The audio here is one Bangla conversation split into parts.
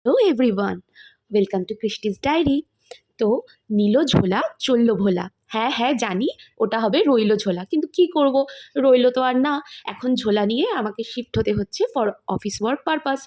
Hello everyone, welcome to Krishti's diary. তো নিল ঝোলা চলল ভোলা। হ্যাঁ হ্যাঁ জানি, ওটা হবে রইলো ঝোলা, কিন্তু কি করব, রইলো তো আর না। এখন ঝোলা নিয়ে আমাকে শিফট হতে হচ্ছে ফর অফিস ওয়ার্ক পারপাস।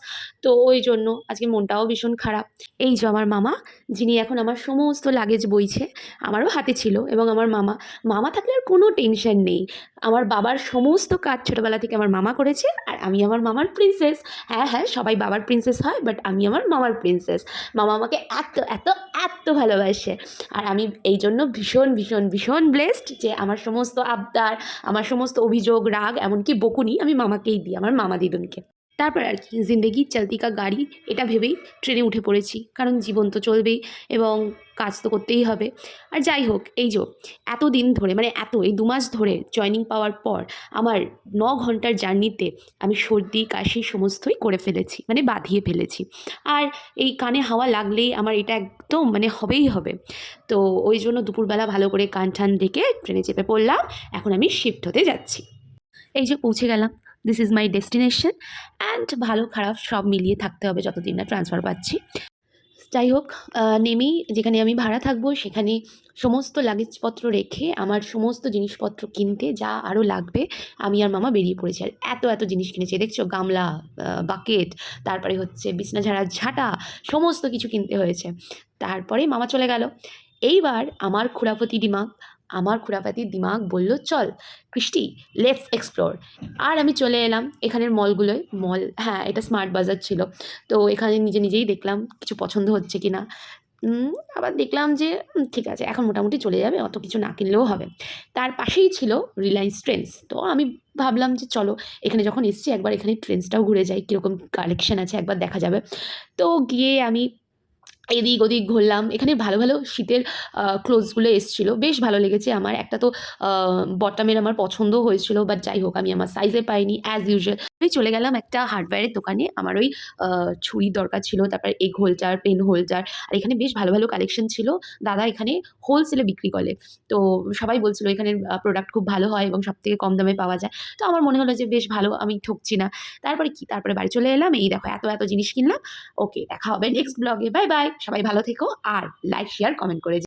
তো ওই জন্য আজকে মনটাও ভীষণ খারাপ। এই যে আমার মামা, যিনি এখন আমার সমস্ত লাগেজ বইছে, আমারও হাতে ছিল, এবং আমার মামা, মামা থাকলে আর কোনো টেনশন নেই। আমার বাবার সমস্ত কাজ ছোটোবেলা থেকে আমার মামা করেছে, আর আমি আমার মামার প্রিন্সেস। হ্যাঁ হ্যাঁ, সবাই বাবার প্রিন্সেস হয়, বাট আমি আমার মামার প্রিন্সেস। মামা আমাকে এত এত এত ভালোবাসে। আর আমি এই জন্য ভীষণ ভীষণ ভীষণ ব্লেসড যে আমার সমস্ত আবদার, আমার সমস্ত অভিযোগ, রাগ, এমনকি বকুনি আমি মামাকেই দিই, আমার মামা দিদুনকে। তারপর আর কি, জিন্দেগি চলতি কা গাড়ি, এটা ভেবেই ট্রেনে উঠে পড়েছি, কারণ জীবন তো চলবেই এবং কাজ তো করতেই হবে। আর যাই হোক, এই যে এতদিন ধরে, মানে এই 2 মাস ধরে জয়েনিং পাওয়ার পর আমার 9 ঘন্টার জার্নিতে আমি সর্দি কাশি সমস্তই করে ফেলেছি, মানে বাঁধিয়ে ফেলেছি। আর এই কানে হাওয়া লাগলেই আমার এটা একদম মানে হবেই হবে। তো ওই জন্য দুপুরবেলা ভালো করে কান ঠান ডেকে ট্রেনে চেপে পড়লাম। এখন আমি শিফট হতে যাচ্ছি। এই যে পৌঁছে গেলাম, this is my destination. And ভালো খারাপ সব মিলিয়ে থাকতে হবে যতদিন না ট্রান্সফার পাচ্ছি। যাই হোক, নেমেই যেখানে আমি ভাড়া থাকবো সেখানে সমস্ত লাগেজপত্র রেখে আমার সমস্ত জিনিসপত্র কিনতে যা আরও লাগবে আমি আর মামা বেরিয়ে পড়েছি। আর এত এত জিনিস কিনেছি, দেখছো, গামলা, বাকেট, তারপরে হচ্ছে বিছনা ঝাড়ার ঝাঁটা, সমস্ত কিছু কিনতে হয়েছে। তারপরে মামা চলে গেল। এইবার আমার খুড়াপাতির দিমাগ বলল, চল কৃষ্টি, লেটস এক্সপ্লোর। আর আমি চলে এলাম এখানের মলগুলোয়। হ্যাঁ, এটা স্মার্ট বাজার ছিল। তো এখানে নিজে নিজেই দেখলাম কিছু পছন্দ হচ্ছে কি না। আবার দেখলাম যে ঠিক আছে, এখন মোটামুটি চলে যাবে, অত কিছু না কিনলেও হবে। তার পাশেই ছিল রিলায়েন্স ট্রেন্ডস। তো আমি ভাবলাম যে চলো, এখানে যখন এসছি একবার এখানে ট্রেন্ডসটাও ঘুরে যাই, কীরকম কালেকশন আছে একবার দেখা যাবে। তো গিয়ে আমি এদিক ওদিক ঘুরলাম। এখানে ভালো ভালো শীতের ক্লোথসগুলো এসেছিলো, বেশ ভালো লেগেছে আমার। একটা তো বটমের আমার পছন্দও হয়েছিল, বাট যাই হোক আমি আমার সাইজে পাইনি অ্যাজ ইউজুয়াল। আমি চলে গেলাম একটা হার্ডওয়্যারের দোকানে। আমার ওই ছুরির দরকার ছিল, তারপর এগ হোল্ডার, পেন হোল্ডার। আর এখানে বেশ ভালো ভালো কালেকশন ছিল। দাদা এখানে হোলসেলে বিক্রি করে। তো সবাই বলছিল এখানের প্রোডাক্ট খুব ভালো হয় এবং সবথেকে কম দামে পাওয়া যায়। তো আমার মনে হলো যে বেশ ভালো, আমি ঠকছি না। তারপরে বাড়ি চলে এলাম। এই দেখো এত এত জিনিস কিনলাম। ওকে, দেখা হবে নেক্সট ব্লগে। বাই বাই, সবাই ভালো থেকো, আর লাইক শেয়ার কমেন্ট করে